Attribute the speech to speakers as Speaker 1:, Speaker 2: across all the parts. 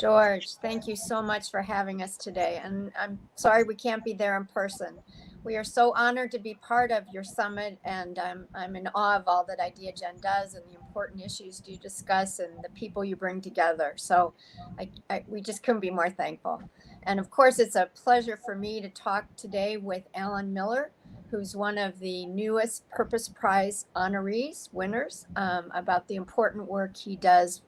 Speaker 1: George, thank you so much for having us today. And I'm sorry we can't be there in person. We are so honored to be part of your summit, and I'm in awe of all that Ideagen does and the important issues you discuss and the people you bring together. So we just couldn't be more thankful. And of course, it's a pleasure for me to talk today with Alan Miller, who's one of the newest Purpose Prize honorees, winners, about the important work he does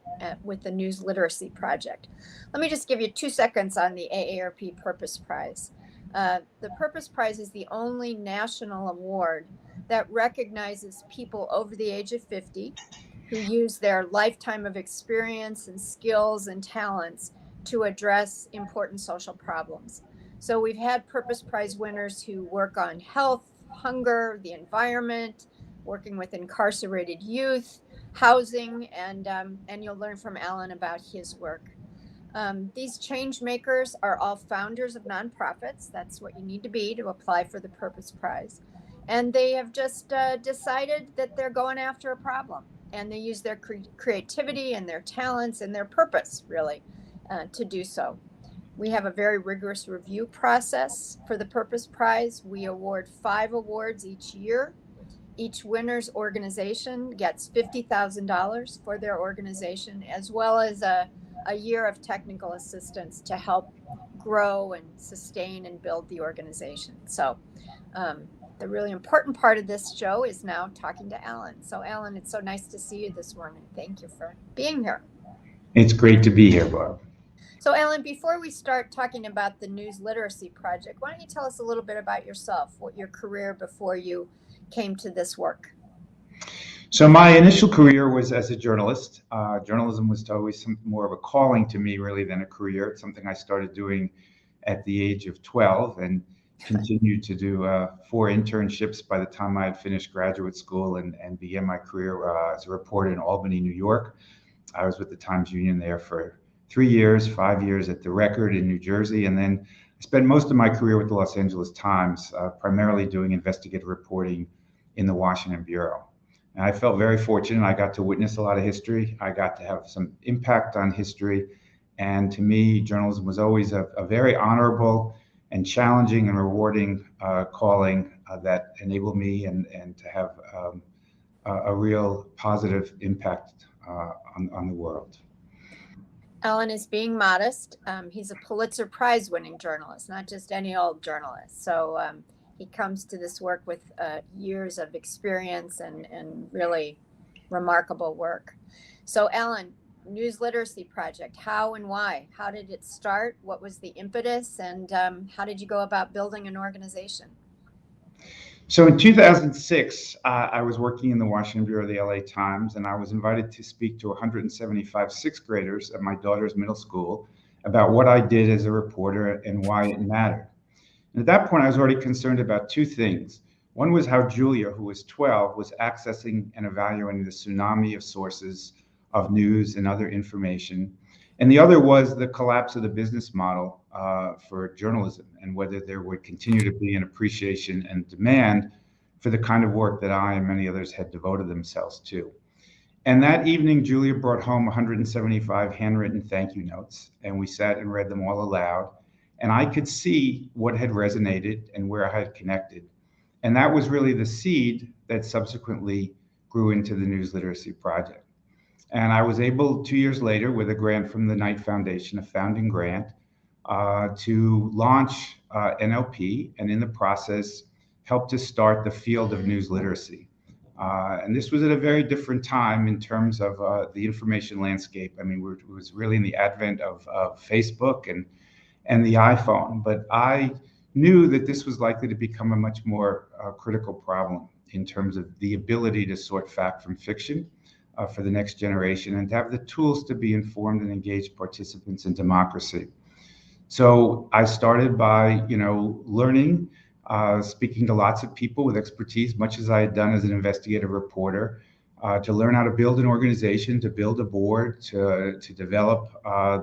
Speaker 1: with the News Literacy Project. Let me just give you 2 seconds on the AARP Purpose Prize. The Purpose Prize is the only national award that recognizes people over the age of 50 who use their lifetime of experience and skills and talents to address important social problems. So we've had Purpose Prize winners who work on health, hunger, the environment, working with incarcerated youth, housing, and you'll learn from Alan about his work. These change makers are all founders of nonprofits. That's what you need to be to apply for the Purpose Prize. And they have just decided that they're going after a problem. And they use their creativity and their talents and their purpose, really, to do so. We have a very rigorous review process for the Purpose Prize. We award 5 awards each year. Each winner's organization gets $50,000 for their organization, as well as a year of technical assistance to help grow and sustain and build the organization. So the really important part of this show is now talking to Alan. So Alan, it's so nice to see you this morning. Thank you for being here.
Speaker 2: It's great to be here, Barb.
Speaker 1: So Alan, before we start talking about the News Literacy Project, why don't you tell us a little bit about yourself, what your career before you came to this work?
Speaker 2: So my initial career was as a journalist. Journalism was always more of a calling to me, really, than a career. It's something I started doing at the age of 12 and continued to do 4 internships by the time I had finished graduate school and began my career as a reporter in Albany, New York. I was with the Times Union there for 3 years, 5 years at the Record in New Jersey, and then I spent most of my career with the Los Angeles Times, primarily doing investigative reporting in the Washington Bureau. And I felt very fortunate. I got to witness a lot of history. I got to have some impact on history. And to me, journalism was always a very honorable and challenging and rewarding calling that enabled me and to have a real positive impact on the world.
Speaker 1: Alan is being modest. He's a Pulitzer Prize winning journalist, not just any old journalist. So he comes to this work with years of experience and really remarkable work. So Alan, News Literacy Project, how and why? How did it start? What was the impetus? And how did you go about building an organization?
Speaker 2: So in 2006, I was working in the Washington Bureau of the LA Times, and I was invited to speak to 175 sixth graders at my daughter's middle school about what I did as a reporter and why it mattered. And at that point, I was already concerned about 2 things. One was how Julia, who was 12, was accessing and evaluating the tsunami of sources of news and other information. And the other was the collapse of the business model for journalism and whether there would continue to be an appreciation and demand for the kind of work that I and many others had devoted themselves to. And that evening, Julia brought home 175 handwritten thank you notes, and we sat and read them all aloud. And I could see what had resonated and where I had connected. And that was really the seed that subsequently grew into the News Literacy Project. And I was able 2 years later, with a grant from the Knight Foundation, a founding grant, to launch NLP, and in the process, help to start the field of news literacy. And this was at a very different time in terms of the information landscape. I mean, it was really in the advent of Facebook and the iPhone. But I knew that this was likely to become a much more critical problem in terms of the ability to sort fact from fiction for the next generation and to have the tools to be informed and engaged participants in democracy. So I started by, learning, speaking to lots of people with expertise, much as I had done as an investigative reporter, to learn how to build an organization, to build a board, to develop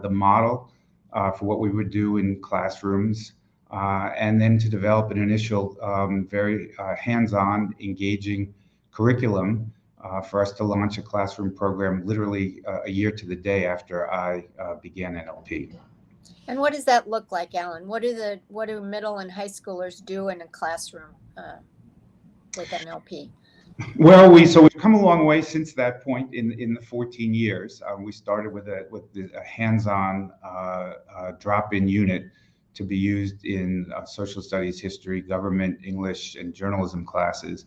Speaker 2: the model for what we would do in classrooms, and then to develop an initial very hands-on, engaging curriculum for us to launch a classroom program literally a year to the day after I began NLP.
Speaker 1: And what does that look like, Alan? What do middle and high schoolers do in a classroom with NLP?
Speaker 2: Well, we've come a long way since that point in the 14 years. We started with a hands-on drop-in unit to be used in social studies, history, government, English, and journalism classes.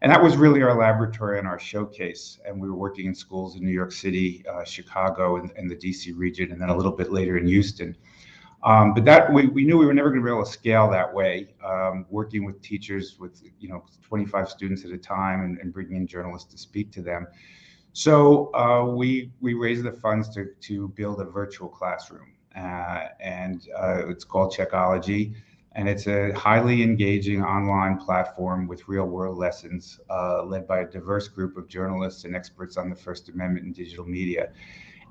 Speaker 2: And that was really our laboratory and our showcase. And we were working in schools in New York City, Chicago, and the DC region, and then a little bit later in Houston. But that we knew we were never going to be able to scale that way, working with teachers with 25 students at a time and bringing in journalists to speak to them. So we raised the funds to build a virtual classroom, and it's called Checkology, and it's a highly engaging online platform with real-world lessons led by a diverse group of journalists and experts on the First Amendment and digital media.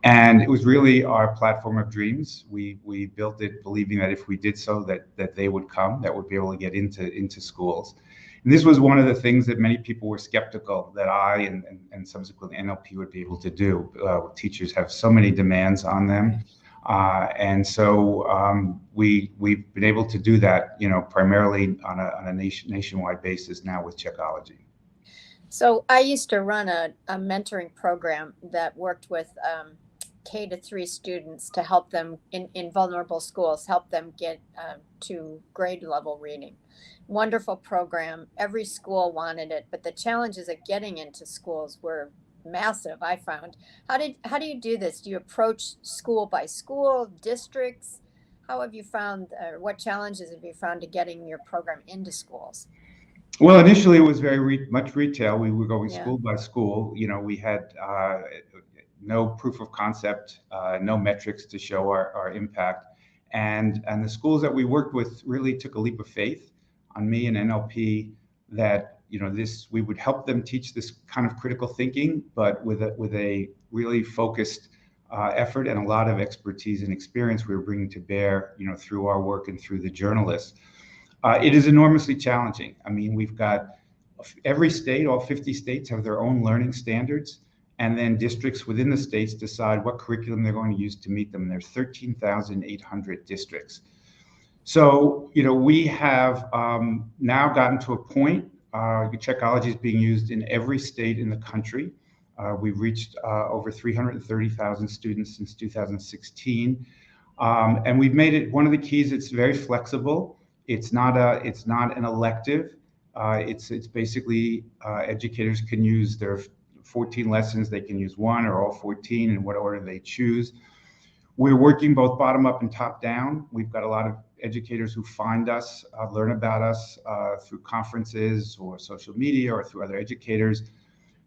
Speaker 2: And it was really our platform of dreams. We built it believing that if we did so, that they would come, that would be able to get into schools. And this was one of the things that many people were skeptical that I and subsequently NLP would be able to do. Teachers have so many demands on them. And so we've been able to do that, primarily on a nationwide basis now with Checkology.
Speaker 1: So I used to run a mentoring program that worked with K-3 students to help them in vulnerable schools, help them get to grade level reading. Wonderful program. Every school wanted it, but the challenges of getting into schools were massive, I found. How do you do this? Do you approach school by school, districts? How have you found, what challenges have you found to getting your program into schools?
Speaker 2: Well, initially it was very much retail. We were going school by school. We had no proof of concept, no metrics to show our impact. And the schools that we worked with really took a leap of faith on me and NLP that, we would help them teach this kind of critical thinking, but with a really focused effort and a lot of expertise and experience we were bringing to bear, through our work and through the journalists. It is enormously challenging. I mean, we've got every state, all 50 states have their own learning standards, and then districts within the states decide what curriculum they're going to use to meet them. And there's 13,800 districts. So, we have now gotten to a point, Checkology is being used in every state in the country. We've reached over 330,000 students since 2016. And we've made it, one of the keys, it's very flexible. It's not an elective. It's basically educators can use their 14 lessons. They can use one or all 14 in what order they choose. We're working both bottom up and top down. We've got a lot of educators who find us, learn about us through conferences or social media or through other educators.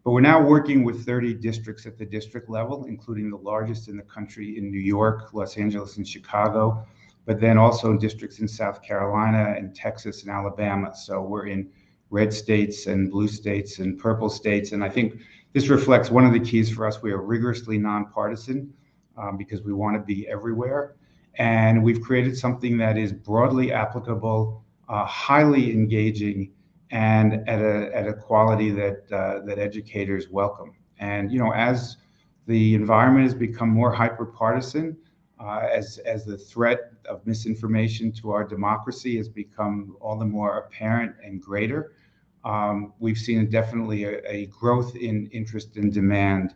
Speaker 2: But we're now working with 30 districts at the district level, including the largest in the country in New York, Los Angeles, and Chicago, but then also in districts in South Carolina and Texas and Alabama. So we're in red states and blue states and purple states. And I think this reflects one of the keys for us. We are rigorously nonpartisan because we want to be everywhere. And we've created something that is broadly applicable, highly engaging, and at a quality that educators welcome. And as the environment has become more hyper-partisan, as the threat of misinformation to our democracy has become all the more apparent and greater, we've seen definitely a growth in interest and demand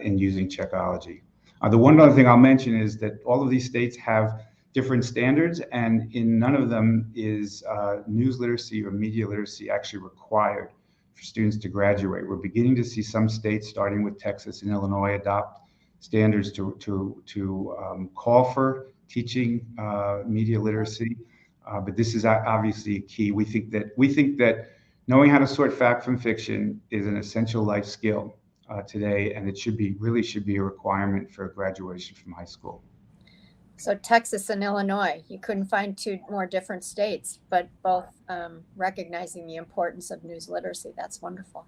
Speaker 2: in using Checkology. The one other thing I'll mention is that all of these states have different standards, and in none of them is news literacy or media literacy actually required for students to graduate. We're beginning to see some states, starting with Texas and Illinois, adopt standards to call for teaching media literacy, but this is obviously a key. We think that knowing how to sort fact from fiction is an essential life skill today, and it really should be a requirement for graduation from high school.
Speaker 1: So Texas and Illinois, you couldn't find two more different states, but both recognizing the importance of news literacy. That's wonderful.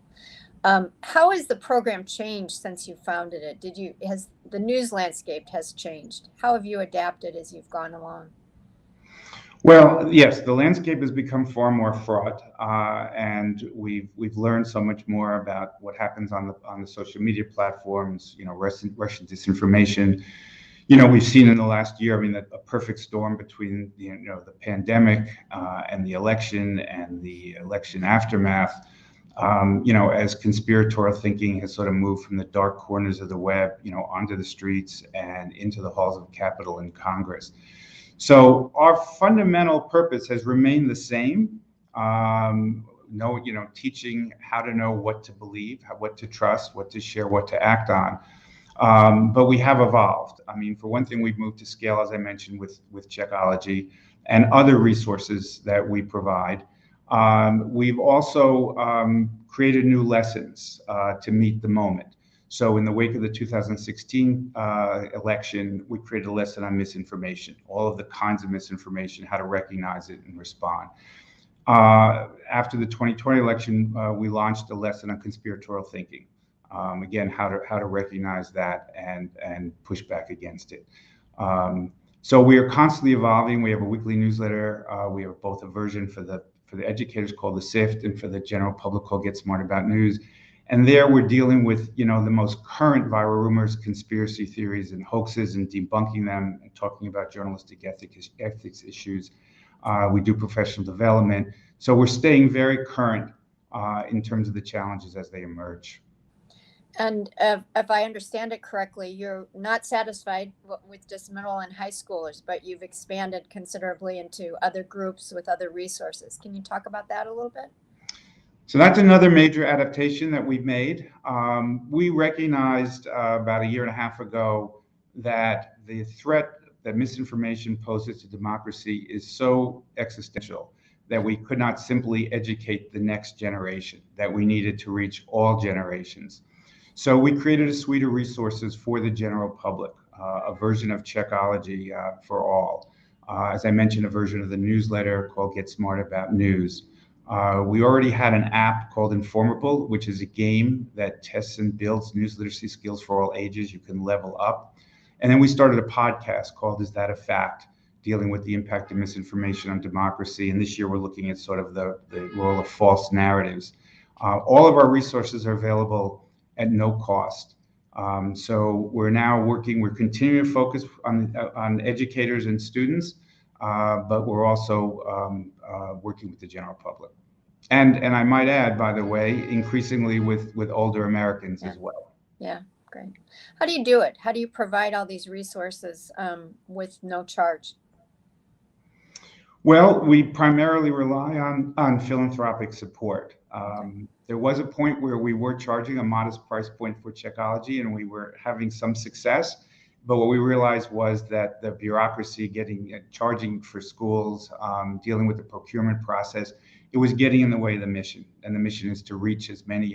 Speaker 1: How has the program changed since you founded it? Has the news landscape has changed? How have you adapted as you've gone along?
Speaker 2: Well, yes, the landscape has become far more fraught, and we've learned so much more about what happens on the social media platforms. Russian disinformation. We've seen in the last year, I mean, a perfect storm between the pandemic and the election and the election aftermath. As conspiratorial thinking has sort of moved from the dark corners of the web, onto the streets and into the halls of Capitol and Congress. So our fundamental purpose has remained the same. Teaching how to know what to believe, what to trust, what to share, what to act on. But we have evolved. I mean, for one thing, we've moved to scale, as I mentioned, with Checkology and other resources that we provide. We've also created new lessons to meet the moment. So in the wake of the 2016 election, we created a lesson on misinformation, all of the kinds of misinformation, how to recognize it and respond. After the 2020 election, we launched a lesson on conspiratorial thinking. Again, how to recognize that and push back against it. So we are constantly evolving. We have a weekly newsletter. We have both a version for the educators called The Sift and for the general public called Get Smart About News. And there we're dealing with, the most current viral rumors, conspiracy theories, and hoaxes, and debunking them and talking about journalistic ethics issues. We do professional development. So we're staying very current in terms of the challenges as they emerge.
Speaker 1: And if I understand it correctly, you're not satisfied with just middle and high schoolers, but you've expanded considerably into other groups with other resources. Can you talk about that a little bit?
Speaker 2: So that's another major adaptation that we've made. We recognized about a year and a half ago that the threat that misinformation poses to democracy is so existential that we could not simply educate the next generation, that we needed to reach all generations. So we created a suite of resources for the general public, a version of Checkology for all. As I mentioned, a version of the newsletter called Get Smart About News. We already had an app called Informable, which is a game that tests and builds news literacy skills for all ages. You can level up. And then we started a podcast called Is That a Fact?, dealing with the impact of misinformation on democracy. And this year we're looking at sort of the role of false narratives. All of our resources are available at no cost. So we're continuing to focus on educators and students, but we're also working with the general public. And I might add, by the way, increasingly with older Americans as well.
Speaker 1: Yeah, great. How do you do it? How do you provide all these resources with no charge?
Speaker 2: Well, we primarily rely on philanthropic support. There was a point where we were charging a modest price point for Checkology, and we were having some success. But what we realized was that the bureaucracy charging for schools, dealing with the procurement process, it was getting in the way of the mission. And the mission is to reach as many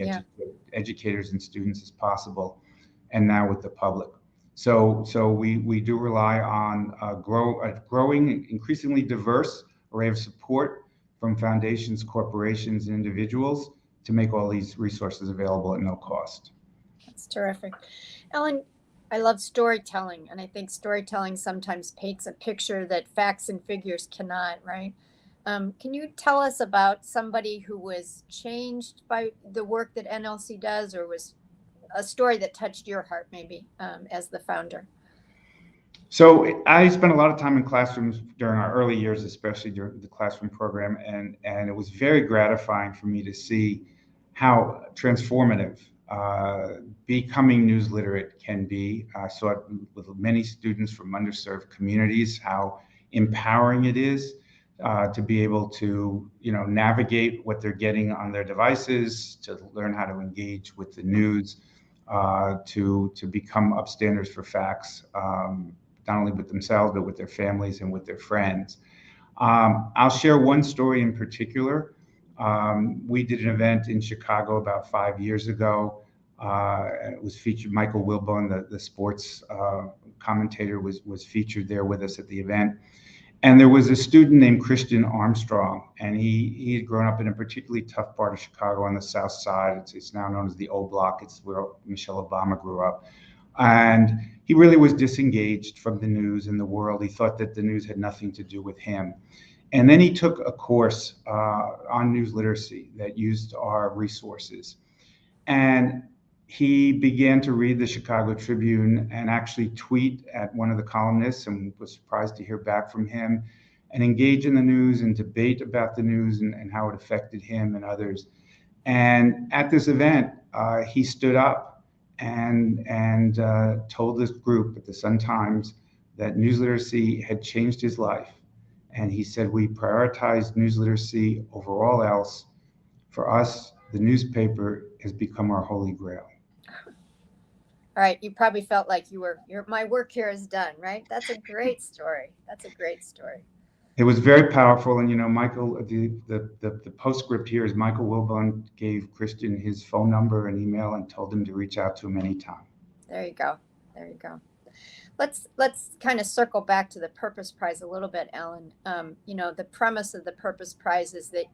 Speaker 2: educators and students as possible, and now with the public. So we do rely on a growing, increasingly diverse array of support from foundations, corporations, and individuals to make all these resources available at no cost.
Speaker 1: That's terrific. Ellen, I love storytelling, and I think storytelling sometimes paints a picture that facts and figures cannot, right? Can you tell us about somebody who was changed by the work that NLC does, or was a story that touched your heart maybe as the founder?
Speaker 2: So I spent a lot of time in classrooms during our early years, especially during the classroom program, and it was very gratifying for me to see how transformative becoming news literate can be. I saw it with many students from underserved communities, how empowering it is to be able to navigate what they're getting on their devices, to learn how to engage with the news, to become upstanders for facts, not only with themselves, but with their families and with their friends. I'll share one story in particular. We did an event in Chicago about 5 years ago. It was featured, Michael Wilbon, the sports commentator, was featured there with us at the event. And there was a student named Christian Armstrong, and he had grown up in a particularly tough part of Chicago on the South Side. It's now known as the O Block. It's where Michelle Obama grew up. And he really was disengaged from the news and the world. He thought that the news had nothing to do with him. And then he took a course on news literacy that used our resources. And he began to read the Chicago Tribune and actually tweet at one of the columnists, and was surprised to hear back from him, and engage in the news and debate about the news and how it affected him and others. And at this event, he stood up and told this group at the Sun-Times that news literacy had changed his life. And he said, we prioritize news literacy over all else. For us, the newspaper has become our holy grail.
Speaker 1: All right, you probably felt like my work here is done, right? That's a great story. That's a great story.
Speaker 2: It was very powerful. And, Michael, the postscript here is Michael Wilbon gave Christian his phone number and email and told him to reach out to him anytime.
Speaker 1: There you go. There you go. Let's kind of circle back to the Purpose Prize a little bit, Ellen. The premise of the Purpose Prize is that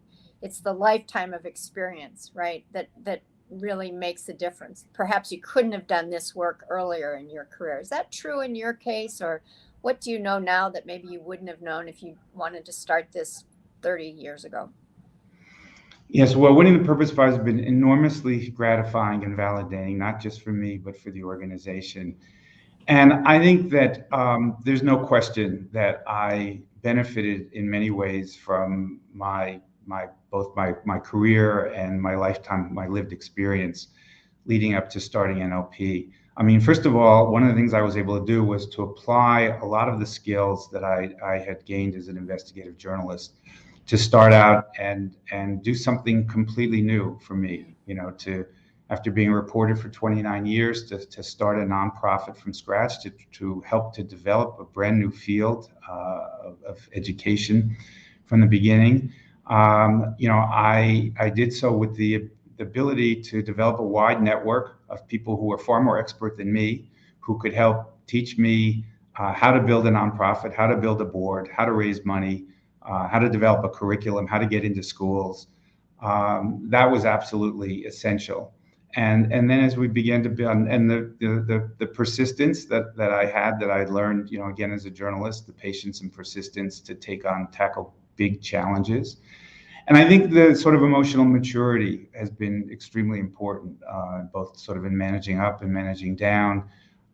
Speaker 1: it's the lifetime of experience, right? That really makes a difference. Perhaps you couldn't have done this work earlier in your career. Is that true in your case, or what do you know now that maybe you wouldn't have known if you wanted to start this 30 years ago?
Speaker 2: Yes, well, winning the Purpose Prize has been enormously gratifying and validating, not just for me, but for the organization. And I think that there's no question that I benefited in many ways from both my career and my lifetime, my lived experience leading up to starting NLP. I mean, first of all, one of the things I was able to do was to apply a lot of the skills that I had gained as an investigative journalist to start out and do something completely new for me, after being a reporter for 29 years, to start a nonprofit from scratch, to help to develop a brand new field of education from the beginning. I did so with the ability to develop a wide network of people who are far more expert than me, who could help teach me how to build a nonprofit, how to build a board, how to raise money, how to develop a curriculum, how to get into schools. That was absolutely essential. And then as we began to build, and the persistence that I had, that I learned, again, as a journalist, the patience and persistence to tackle big challenges. And I think the sort of emotional maturity has been extremely important, both sort of in managing up and managing down.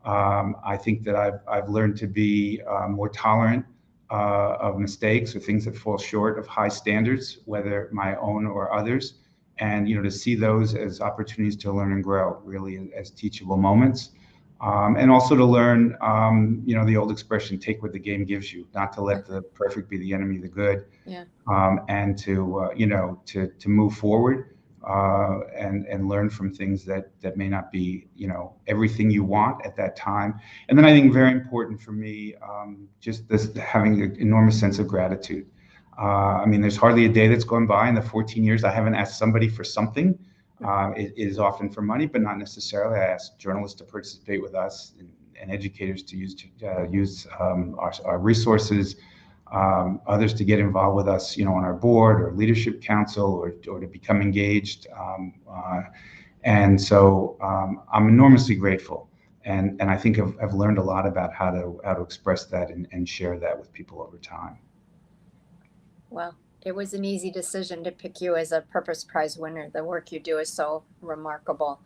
Speaker 2: I think that I've learned to be more tolerant of mistakes or things that fall short of high standards, whether my own or others. And, to see those as opportunities to learn and grow, really as teachable moments. And also to learn, the old expression, take what the game gives you, not to let the perfect be the enemy of the good.
Speaker 1: Yeah.
Speaker 2: And to move forward and learn from things that may not be, everything you want at that time. And then I think very important for me, just this having an enormous sense of gratitude. There's hardly a day that's gone by in the 14 years I haven't asked somebody for something. It is often for money, but not necessarily. I ask journalists to participate with us and educators to use our resources, others to get involved with us, on our board or leadership council, or to become engaged. And so I'm enormously grateful. And I think I've learned a lot about how to express that and share that with people over time.
Speaker 1: Well, it was an easy decision to pick you as a Purpose Prize winner. The work you do is so remarkable.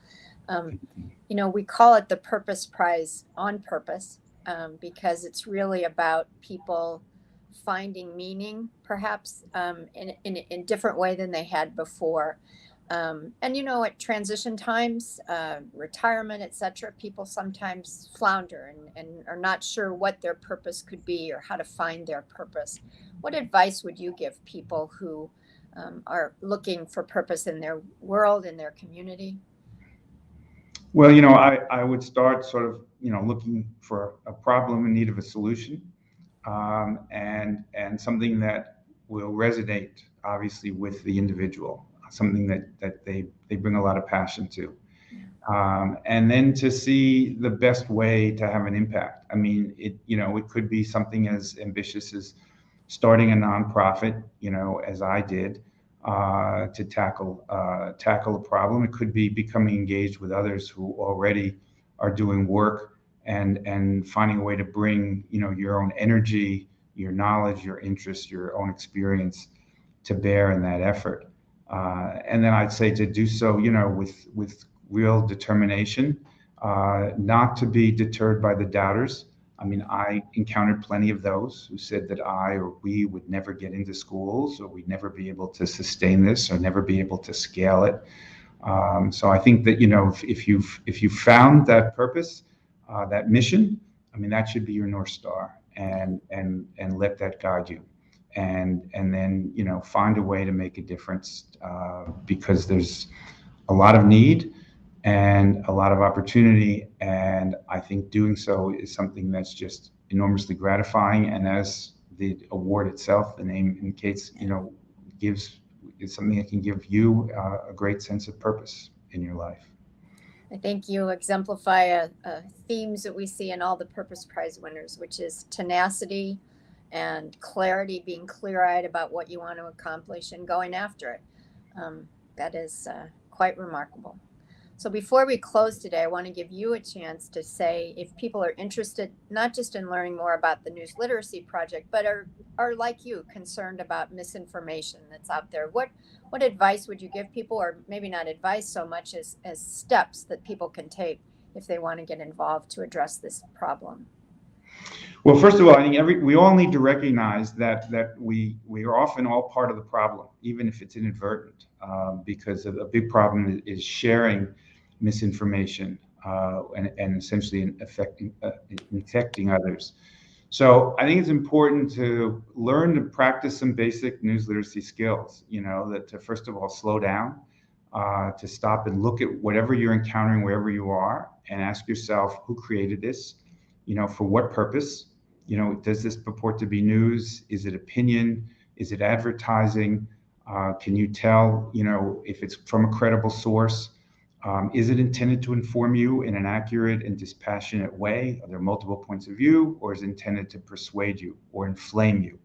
Speaker 1: We call it the Purpose Prize on purpose, because it's really about people finding meaning, perhaps in a different way than they had before. And at transition times, retirement, etc., people sometimes flounder and are not sure what their purpose could be or how to find their purpose. What advice would you give people who are looking for purpose in their world, in their community?
Speaker 2: Well, I would start sort of, looking for a problem in need of a solution, and something that will resonate, obviously, with the individual. Something that they bring a lot of passion to. And then to see the best way to have an impact. It could be something as ambitious as starting a nonprofit, as I did, to tackle a problem. It could be becoming engaged with others who already are doing work and finding a way to bring, your own energy your knowledge, your interest, your own experience to bear in that effort. And then I'd say to do so, with real determination, not to be deterred by the doubters. I mean, I encountered plenty of those who said that I or we would never get into schools, or we'd never be able to sustain this, or never be able to scale it. So I think that, if you've found that purpose, that mission, I mean, that should be your North Star, and let that guide you. And then, find a way to make a difference, because there's a lot of need and a lot of opportunity. And I think doing so is something that's just enormously gratifying. And as the award itself, the name indicates, is something that can give you a great sense of purpose in your life.
Speaker 1: I think you exemplify themes that we see in all the Purpose Prize winners, which is tenacity and clarity, being clear-eyed about what you want to accomplish and going after it. That is quite remarkable. So before we close today, I want to give you a chance to say, if people are interested, not just in learning more about the News Literacy Project, but are like you, concerned about misinformation that's out there, what advice would you give people, or maybe not advice so much as steps that people can take if they want to get involved to address this problem?
Speaker 2: Well, first of all, I think we all need to recognize that we are often all part of the problem, even if it's inadvertent, because a big problem is sharing misinformation and essentially infecting others. So I think it's important to learn to practice some basic news literacy skills, that to first of all slow down, to stop and look at whatever you're encountering wherever you are, and ask yourself, who created this? For what purpose? Does this purport to be news? Is it opinion? Is it advertising? Can you tell, if it's from a credible source? Is it intended to inform you in an accurate and dispassionate way? Are there multiple points of view, or is it intended to persuade you or inflame you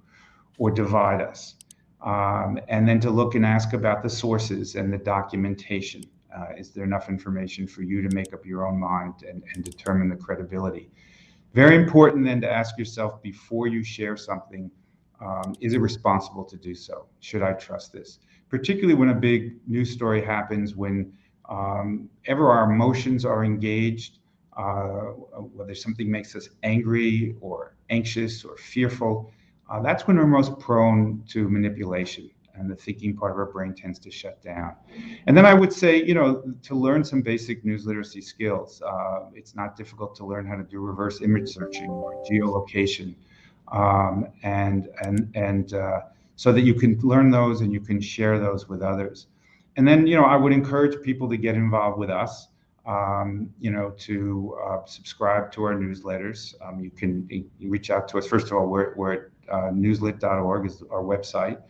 Speaker 2: or divide us? And then to look and ask about the sources and the documentation. Is there enough information for you to make up your own mind and determine the credibility? Very important then to ask yourself before you share something, is it responsible to do so? Should I trust this? Particularly when a big news story happens, when ever our emotions are engaged, whether something makes us angry or anxious or fearful, that's when we're most prone to manipulation, and the thinking part of our brain tends to shut down. And then I would say, to learn some basic news literacy skills. It's not difficult to learn how to do reverse image searching or geolocation, and so that you can learn those and you can share those with others. And then, I would encourage people to get involved with us, to subscribe to our newsletters. You can reach out to us. First of all, we're at newslit.org is our website.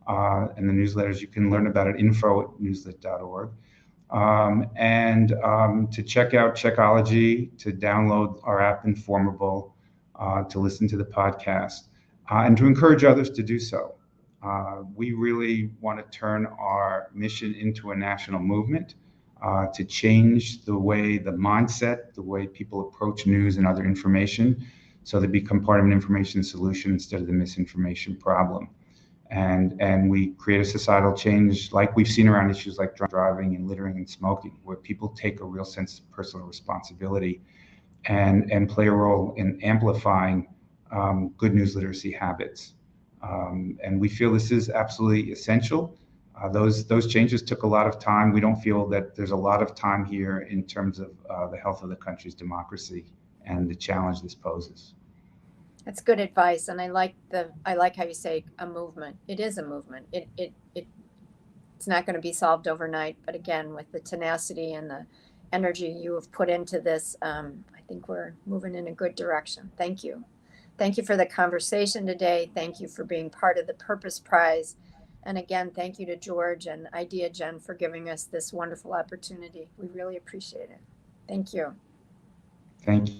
Speaker 2: And the newsletters you can learn about at info@newslit.org. And to check out Checkology, to download our app Informable, to listen to the podcast, and to encourage others to do so. We really want to turn our mission into a national movement, to change the mindset, the way people approach news and other information, so they become part of an information solution instead of the misinformation problem. And we create a societal change like we've seen around issues like driving and littering and smoking, where people take a real sense of personal responsibility and play a role in amplifying good news literacy habits. And we feel this is absolutely essential. Those changes took a lot of time. We don't feel that there's a lot of time here in terms of the health of the country's democracy and the challenge this poses.
Speaker 1: That's good advice, and I like how you say a movement. It is a movement. It's not going to be solved overnight, but again, with the tenacity and the energy you have put into this, I think we're moving in a good direction. Thank you. Thank you for the conversation today. Thank you for being part of the Purpose Prize. And again, thank you to George and Ideagen for giving us this wonderful opportunity. We really appreciate it. Thank you.
Speaker 2: Thank you.